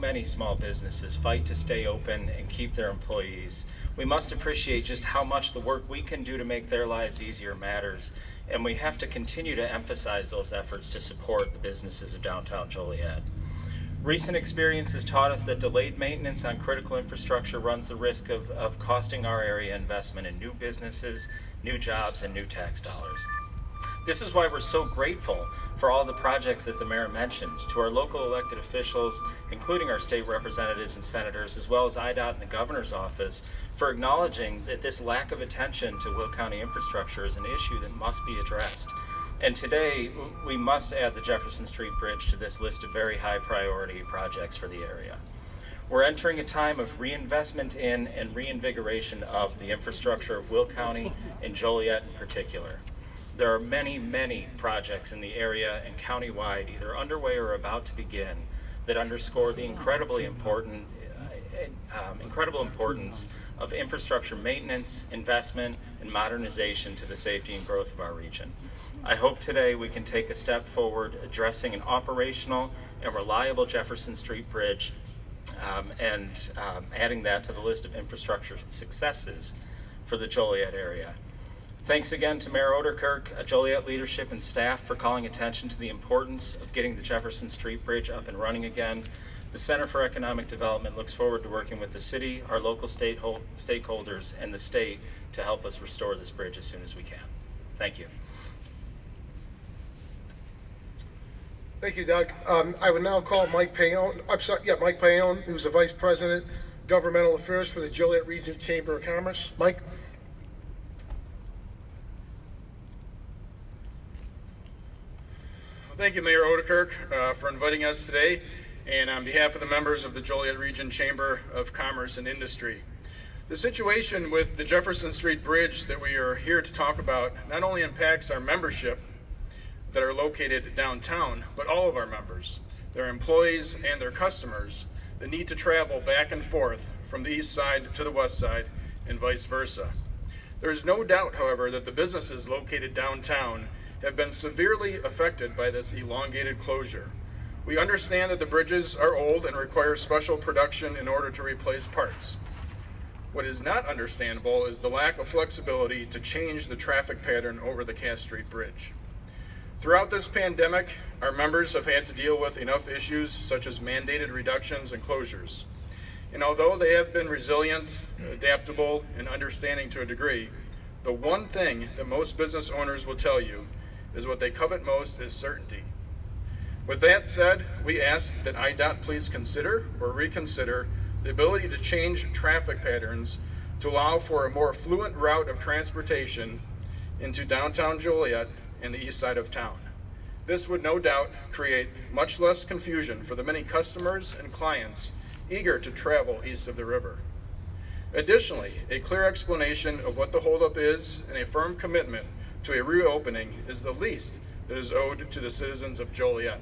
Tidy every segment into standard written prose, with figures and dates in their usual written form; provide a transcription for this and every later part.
many small businesses fight to stay open and keep their employees, we must appreciate just how much the work we can do to make their lives easier matters, and we have to continue to emphasize those efforts to support the businesses of downtown Joliet. Recent experience has taught us that delayed maintenance on critical infrastructure runs the risk of costing our area investment in new businesses, new jobs, and new tax dollars. This is why we're so grateful for all the projects that the mayor mentioned, to our local elected officials, including our state representatives and senators, as well as IDOT and the governor's office, for acknowledging that this lack of attention to Will County infrastructure is an issue that must be addressed. And today, we must add the Jefferson Street Bridge to this list of very high priority projects for the area. We're entering a time of reinvestment in and reinvigoration of the infrastructure of Will County and Joliet in particular. There are many, many projects in the area and countywide, either underway or about to begin, that underscore the incredible importance of infrastructure maintenance, investment, and modernization to the safety and growth of our region. I hope today we can take a step forward addressing an operational and reliable Jefferson Street Bridge and adding that to the list of infrastructure successes for the Joliet area. Thanks again to Mayor Oderkirk, Joliet leadership, and staff for calling attention to the importance of getting the Jefferson Street Bridge up and running again. The Center for Economic Development looks forward to working with the city, our local stakeholders, and the state to help us restore this bridge as soon as we can. Thank you. Thank you, Doug. I would now call Mike Paone, Mike Paone, who's the Vice President, Governmental Affairs for the Joliet Regent Chamber of Commerce. Mike? Thank you, Mayor Oderkirk, for inviting us today, and on behalf of the members of the Joliet Region Chamber of Commerce and Industry. The situation with the Jefferson Street Bridge that we are here to talk about not only impacts our membership that are located downtown, but all of our members, their employees, and their customers that need to travel back and forth from the east side to the west side and vice versa. There is no doubt, however, that the businesses located downtown have been severely affected by this elongated closure. We understand that the bridges are old and require special production in order to replace parts. What is not understandable is the lack of flexibility to change the traffic pattern over the Cass Street Bridge. Throughout this pandemic, our members have had to deal with enough issues such as mandated reductions and closures. And although they have been resilient, adaptable, and understanding to a degree, the one thing that most business owners will tell you is what they covet most is certainty. With that said, we ask that IDOT please consider or reconsider the ability to change traffic patterns to allow for a more fluent route of transportation into downtown Joliet and the east side of town. This would no doubt create much less confusion for the many customers and clients eager to travel east of the river. Additionally, a clear explanation of what the holdup is and a firm commitment to a reopening is the least that is owed to the citizens of Joliet.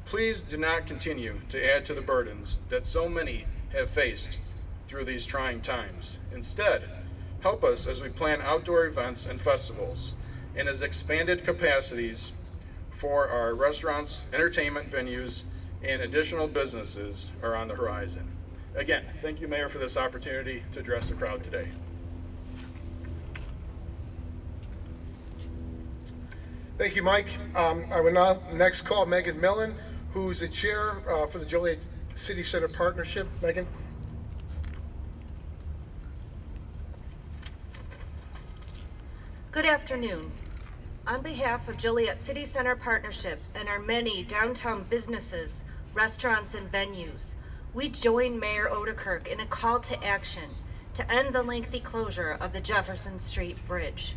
Please do not continue to add to the burdens that so many have faced through these trying times. Instead, help us as we plan outdoor events and festivals, and as expanded capacities for our restaurants, entertainment venues, and additional businesses are on the horizon. Again, thank you, Mayor, for this opportunity to address the crowd today. Thank you, Mike. I will now next call Megan Millen, who's the chair for the Joliet City Center Partnership. Megan? Good afternoon. On behalf of Joliet City Center Partnership and our many downtown businesses, restaurants, and venues, we join Mayor Oderkirk in a call to action to end the lengthy closure of the Jefferson Street Bridge.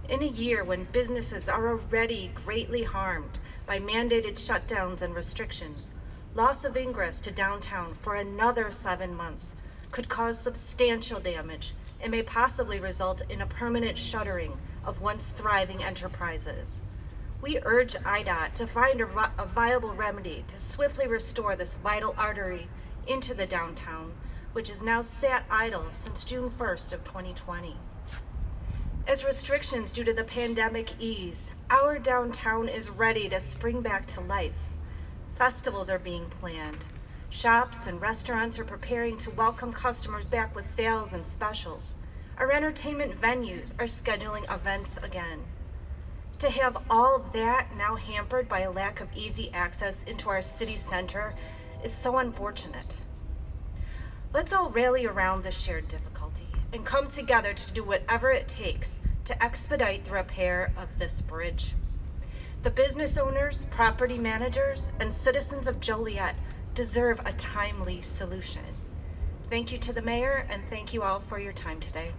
In a year when businesses are already greatly harmed by mandated shutdowns and restrictions, loss of ingress to downtown for another 7 months could cause substantial damage and may possibly result in a permanent shuttering of once thriving enterprises. We urge IDOT to find a viable remedy to swiftly restore this vital artery into the downtown, which has now sat idle since June 1st of 2020. As restrictions due to the pandemic ease, our downtown is ready to spring back to life. Festivals are being planned. Shops and restaurants are preparing to welcome customers back with sales and specials. Our entertainment venues are scheduling events again. To have all that now hampered by a lack of easy access into our city center is so unfortunate. Let's all rally around this shared difficulty and come together to do whatever it takes to expedite the repair of this bridge. The business owners, property managers, and citizens of Joliet deserve a timely solution. Thank you to the mayor, and thank you all for your time today.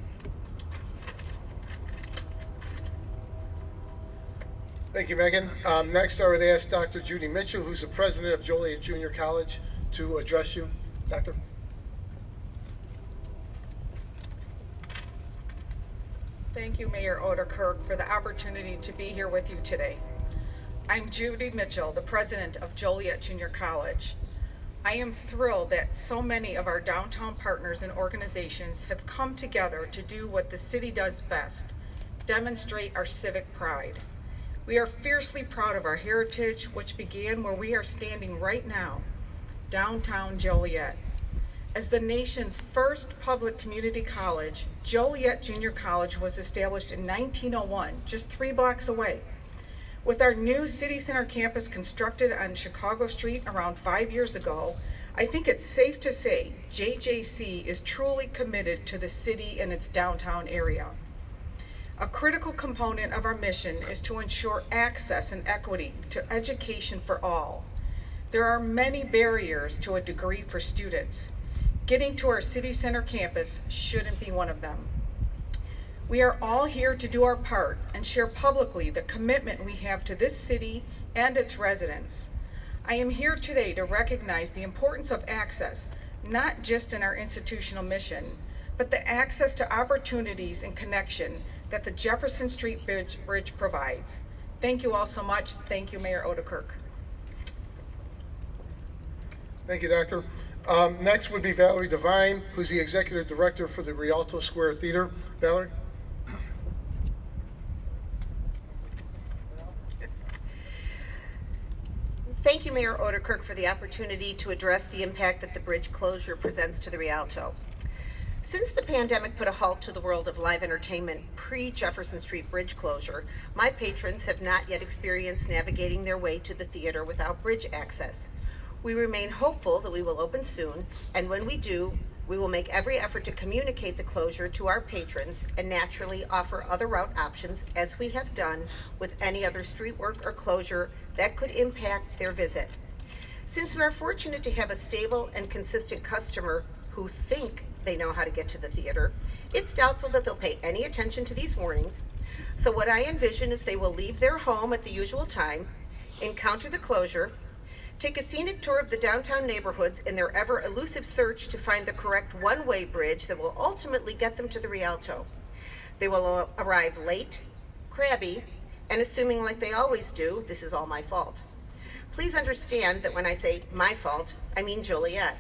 Thank you, Megan. Next, I would ask Dr. Judy Mitchell, who's the president of Joliet Junior College, to address you. Doctor? Thank you, Mayor Oderkirk, for the opportunity to be here with you today. I'm Judy Mitchell, the president of Joliet Junior College. I am thrilled that so many of our downtown partners and organizations have come together to do what the city does best, demonstrate our civic pride. We are fiercely proud of our heritage, which began where we are standing right now, downtown Joliet. As the nation's first public community college, Joliet Junior College was established in 1901, just 3 blocks away. With our new City Center campus constructed on Chicago Street around 5 years ago, I think it's safe to say JJC is truly committed to the city and its downtown area. A critical component of our mission is to ensure access and equity to education for all. There are many barriers to a degree for students. Getting to our City Center campus shouldn't be one of them. We are all here to do our part and share publicly the commitment we have to this city and its residents. I am here today to recognize the importance of access, not just in our institutional mission, but the access to opportunities and connection that the Jefferson Street Bridge provides. Thank you all so much. Thank you, Mayor Oderkirk. Thank you, Doctor. Next would be Valerie Devine, who's the executive director for the Rialto Square Theater. Valerie? Thank you, Mayor Oderkirk, for the opportunity to address the impact that the bridge closure presents to the Rialto. Since the pandemic put a halt to the world of live entertainment pre-Jefferson Street Bridge closure, my patrons have not yet experienced navigating their way to the theater without bridge access. We remain hopeful that we will open soon, and when we do, we will make every effort to communicate the closure to our patrons and naturally offer other route options as we have done with any other street work or closure that could impact their visit. Since we are fortunate to have a stable and consistent customer who think they know how to get to the theater, it's doubtful that they'll pay any attention to these warnings. So what I envision is they will leave their home at the usual time, encounter the closure, take a scenic tour of the downtown neighborhoods in their ever elusive search to find the correct one-way bridge that will ultimately get them to the Rialto. They will arrive late, crabby, and assuming, like they always do, this is all my fault. Please understand that when I say my fault, I mean Joliet.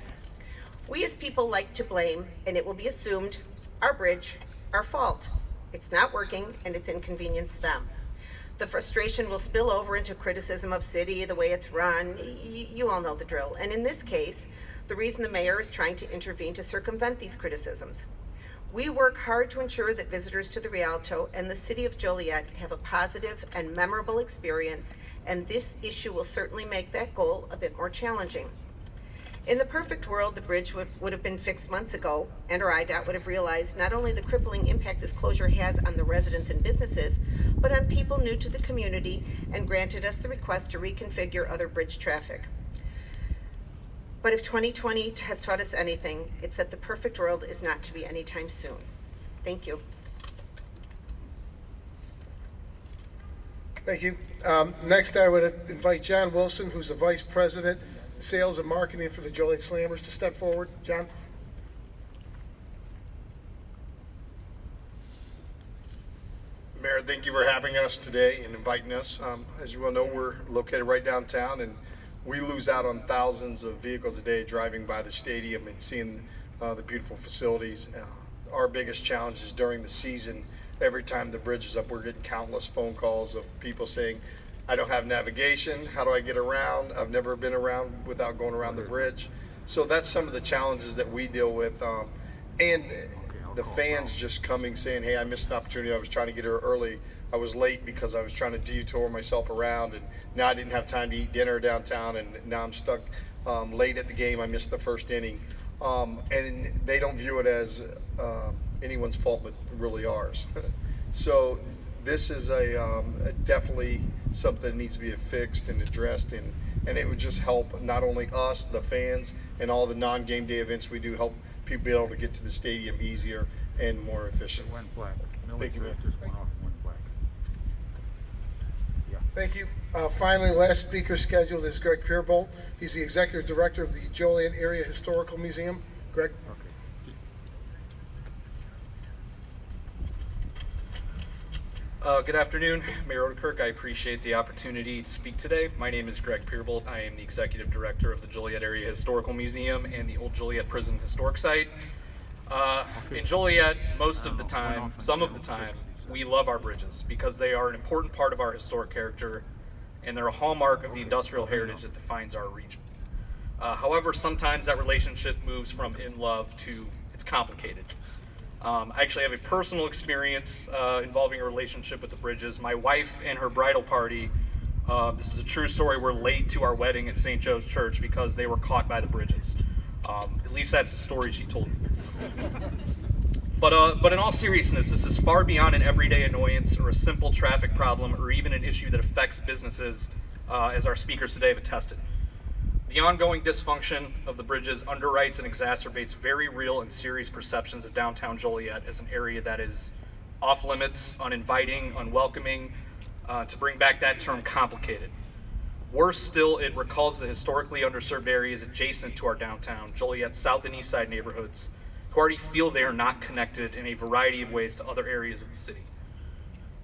We as people like to blame, and it will be assumed, our bridge, our fault. It's not working, and it's inconvenienced them. The frustration will spill over into criticism of city, the way it's run. You all know the drill. And in this case, the reason the mayor is trying to intervene to circumvent these criticisms. We work hard to ensure that visitors to the Rialto and the city of Joliet have a positive and memorable experience, and this issue will certainly make that goal a bit more challenging. In the perfect world, the bridge would have been fixed months ago, and or IDOT would have realized not only the crippling impact this closure has on the residents and businesses, but on people new to the community, and granted us the request to reconfigure other bridge traffic. But if 2020 has taught us anything, it's that the perfect world is not to be anytime soon. Thank you. Thank you. Next, I would invite John Wilson, who's the Vice President, Sales and Marketing for the Joliet Slammers, to step forward. John? Mayor, thank you for having us today and inviting us. As you well know, we're located right downtown, and we lose out on thousands of vehicles a day driving by the stadium and seeing the beautiful facilities. Our biggest challenge is during the season. Every time the bridge is up, we're getting countless phone calls of people saying, I don't have navigation. How do I get around? I've never been around without going around the bridge. So that's some of the challenges that we deal with. And the fans just coming saying, hey, I missed an opportunity. I was trying to get here early. I was late because I was trying to detour myself around, and now I didn't have time to eat dinner downtown, and now I'm stuck late at the game. I missed the first inning. And they don't view it as anyone's fault, but really ours. So this is a definitely something that needs to be fixed and addressed, and it would just help not only us, the fans, and all the non-game day events we do, help people be able to get to the stadium easier and more efficient. One black. Thank you, man. Just went off one black. Yeah. Thank you. Finally, last speaker scheduled is Greg Pierbolt. He's the Executive Director of the Joliet Area Historical Museum. Greg? Okay. Good afternoon, Mayor Odekirk. I appreciate the opportunity to speak today. My name is Greg Pierbolt. I am the Executive Director of the Joliet Area Historical Museum and the Old Joliet Prison Historic Site. In Joliet, most of the time, some of the time, we love our bridges because they are an important part of our historic character and they're a hallmark of the industrial heritage that defines our region. However, sometimes that relationship moves from in love to it's complicated. I actually have a personal experience involving a relationship with the bridges. My wife and her bridal party, this is a true story, were late to our wedding at St. Joe's Church because they were caught by the bridges. At least that's the story she told me. But in all seriousness, this is far beyond an everyday annoyance or a simple traffic problem or even an issue that affects businesses, as our speakers today have attested. The ongoing dysfunction of the bridges underwrites and exacerbates very real and serious perceptions of downtown Joliet as an area that is off limits, uninviting, unwelcoming, to bring back that term, complicated. Worse still, it recalls the historically underserved areas adjacent to our downtown, Joliet's South and East Side neighborhoods, who already feel they are not connected in a variety of ways to other areas of the city.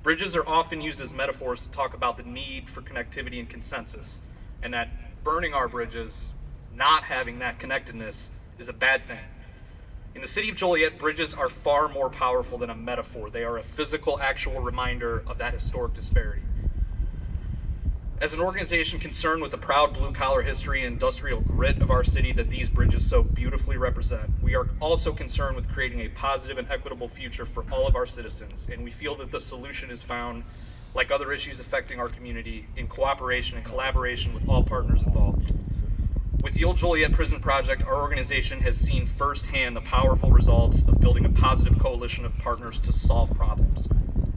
Bridges are often used as metaphors to talk about the need for connectivity and consensus, and that burning our bridges, not having that connectedness, is a bad thing. In the city of Joliet, bridges are far more powerful than a metaphor. They are a physical, actual reminder of that historic disparity. As an organization concerned with the proud blue-collar history and industrial grit of our city that these bridges so beautifully represent, we are also concerned with creating a positive and equitable future for all of our citizens, and we feel that the solution is found, like other issues affecting our community, in cooperation and collaboration with all partners involved. With the Old Joliet Prison Project, our organization has seen firsthand the powerful results of building a positive coalition of partners to solve problems,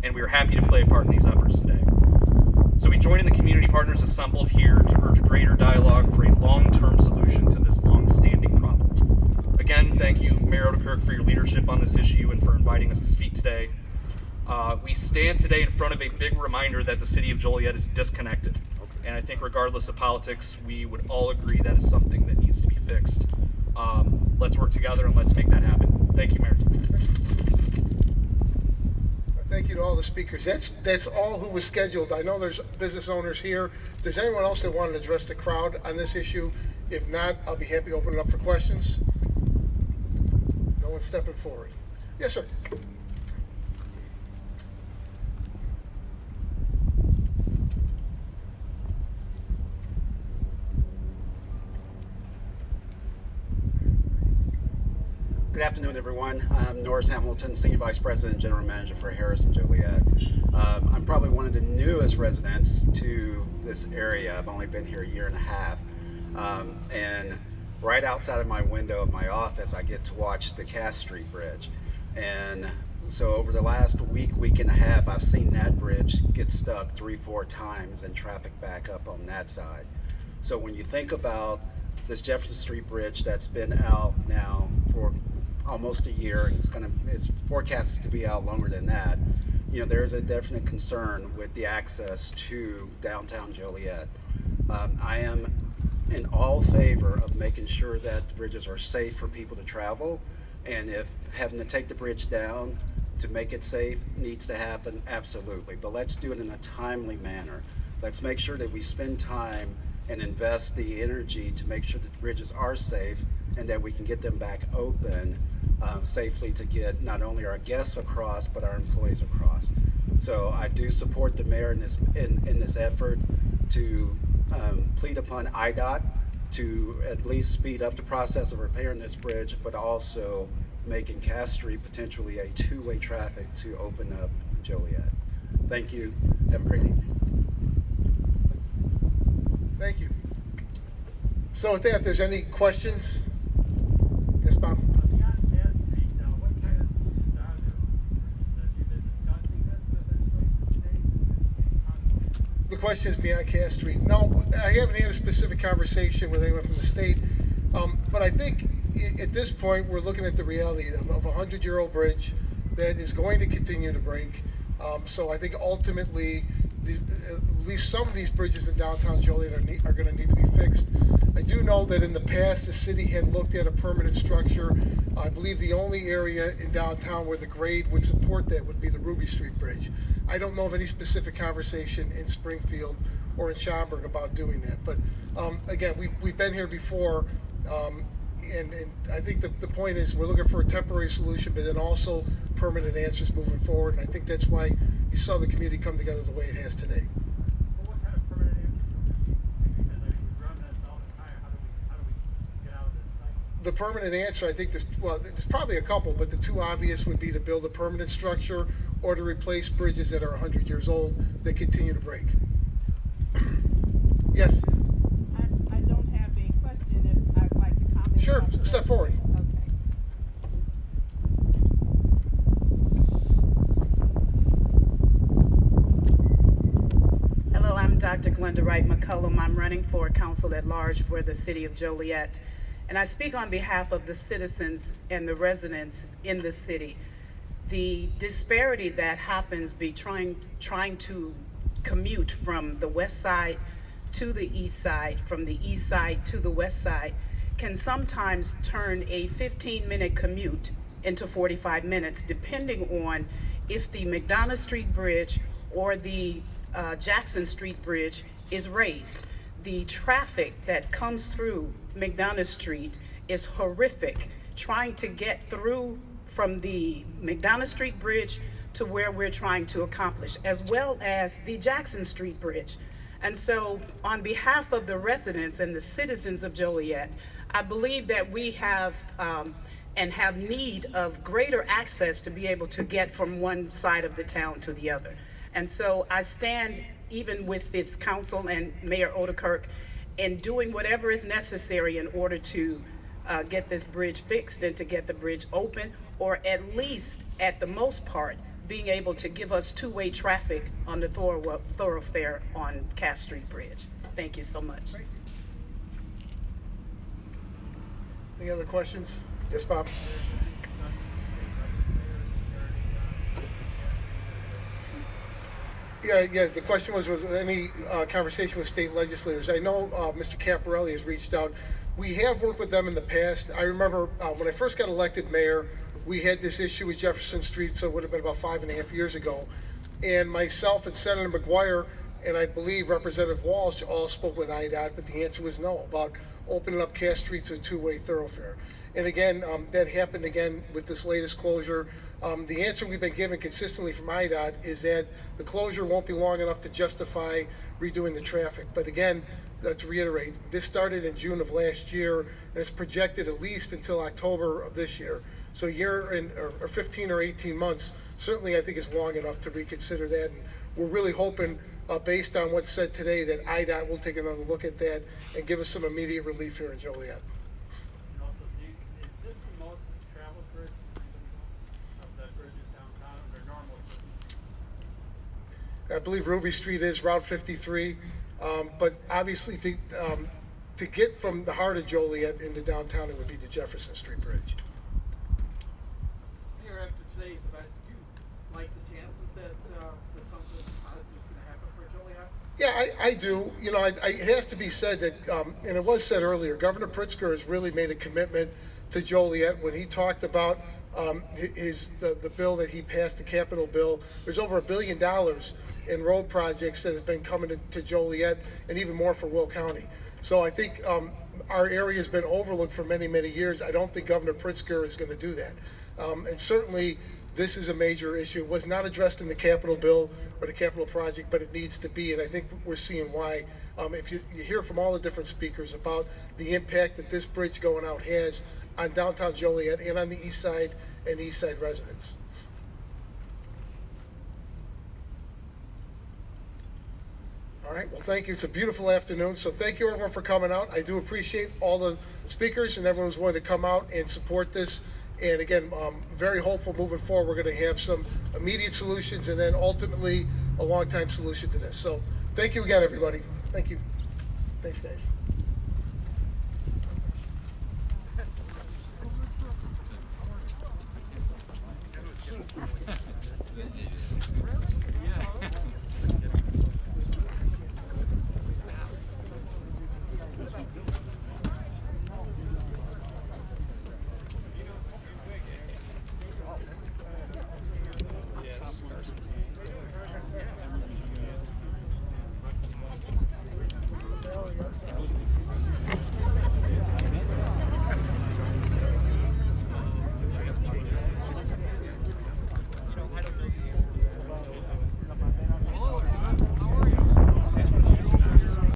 and we are happy to play a part in these efforts today. So we join in the community partners assembled here to urge greater dialogue for a long-term solution to this long-standing problem. Again, thank you, Mayor Odekirk, for your leadership on this issue and for inviting us to speak today. We stand today in front of a big reminder that the city of Joliet is disconnected. And I think regardless of politics, we would all agree that is something that needs to be fixed. Let's work together and let's make that happen. Thank you, Mayor. Thank you to all the speakers. That's all who was scheduled. I know there's business owners here. If there's anyone else that wanted to address the crowd on this issue, if not, I'll be happy to open it up for questions. No one's stepping forward. Yes, sir. Good afternoon, everyone. I'm Norris Hamilton, Senior Vice President and General Manager for Harris and Joliet. I'm probably one of the newest residents to this area. I've only been here a year and a half. And right outside of my window of my office, I get to watch the Cass Street Bridge. And so over the last week and a half, I've seen that bridge get stuck 3-4 times and traffic back up on that side. So when you think about this Jefferson Street Bridge that's been out now for almost a year, and it's forecasted to be out longer than that, you know, there's a definite concern with the access to downtown Joliet. I am in all favor of making sure that the bridges are safe for people to travel, and if having to take the bridge down to make it safe needs to happen, absolutely, but let's do it in a timely manner. Let's make sure that we spend time and invest the energy to make sure that the bridges are safe and that we can get them back open safely to get not only our guests across but our employees across. So I do support the mayor in this effort to plead upon IDOT to at least speed up the process of repairing this bridge, but also making Cass Street potentially a two-way traffic to open up Joliet. Thank you. Have a great evening. Thank you. So with that, if there's any questions? Yes, Bob? The question is beyond Cass Street. No, I haven't had a specific conversation with anyone from the state, but I think at this point we're looking at the reality of a 100-year-old bridge that is going to continue to break. So I think ultimately, at least some of these bridges in downtown Joliet are going to need to be fixed. I do know that in the past the city had looked at a permanent structure. I believe the only area in downtown where the grade would support that would be the Ruby Street Bridge. I don't know of any specific conversation in Springfield or in Schaumburg about doing that. But again, we've been here before, and I think the point is we're looking for a temporary solution, but then also permanent answers moving forward. And I think that's why you saw the community come together the way it has today. Well, what kind of permanent answers? Because we've run this all the time. How do we get out of this cycle? The permanent answer, I think there's probably a couple, but the two obvious would be to build a permanent structure or to replace bridges that are 100 years old that continue to break. Yes? I don't have a question. If I'd like to comment. Sure, about step that. forward. Okay. Hello, I'm Dr. Glenda Wright McCullum. I'm running for council at large for the city of Joliet. And I speak on behalf of the citizens and the residents in the city. The disparity that happens between trying to commute from the west side to the east side, from the east side to the west side, can sometimes turn a 15-minute commute into 45 minutes, depending on if the McDonough Street Bridge or the Jackson Street Bridge is raised. The traffic that comes through McDonough Street is horrific. Trying to get through from the McDonough Street Bridge to where we're trying to accomplish, as well as the Jackson Street Bridge. And so on behalf of the residents and the citizens of Joliet, I believe that we have and have need of greater access to be able to get from one side of the town to the other. And so I stand even with this council and Mayor Odekirk in doing whatever is necessary in order to get this bridge fixed and to get the bridge open, or at least, at the most part, being able to give us two-way traffic on the thoroughfare on Cass Street Bridge. Thank you so much. Any other questions? Yes, Bob? Yeah, the question was there any conversation with state legislators? I know Mr. Caparelli has reached out. We have worked with them in the past. I remember when I first got elected mayor, we had this issue with Jefferson Street, so it would have been about 5.5 years ago. And myself and Senator McGuire and I believe Representative Walsh all spoke with IDOT, but the answer was no, about opening up Cass Street to a two-way thoroughfare. And again, that happened again with this latest closure. The answer we've been given consistently from IDOT is that the closure won't be long enough to justify redoing the traffic. But again, to reiterate, this started in June of last year, and it's projected at least until October of this year. So a year or 15 or 18 months, certainly I think is long enough to reconsider that. And we're really hoping, based on what's said today, that IDOT will take another look at that and give us some immediate relief here in Joliet. And also, is this the most traveled bridge of the bridges downtown under normal circumstances? I believe Ruby Street is Route 53, but obviously to get from the heart of Joliet into downtown, it would be the Jefferson Street Bridge. Mayor, after today's event, do you like the chances that something positive is going to happen for Joliet? Yeah, I do. You know, it has to be said that, and it was said earlier, Governor Pritzker has really made a commitment to Joliet when he talked about the bill that he passed, the capital bill. There's over $1 billion in road projects that have been coming to Joliet, and even more for Will County. So I think our area has been overlooked for many, many years. I don't think Governor Pritzker is going to do that. And certainly, this is a major issue. It was not addressed in the capital bill or the capital project, but it needs to be, and I think we're seeing why. If you hear from all the different speakers about the impact that this bridge going out has on downtown Joliet and on the east side and east side residents. All right, well, thank you. It's a beautiful afternoon, so thank you everyone for coming out. I do appreciate all the speakers and everyone who's willing to come out and support this. And again, very hopeful moving forward. We're going to have some immediate solutions and then ultimately a long-time solution to this. So thank you again, everybody. Thank you. Thanks, guys.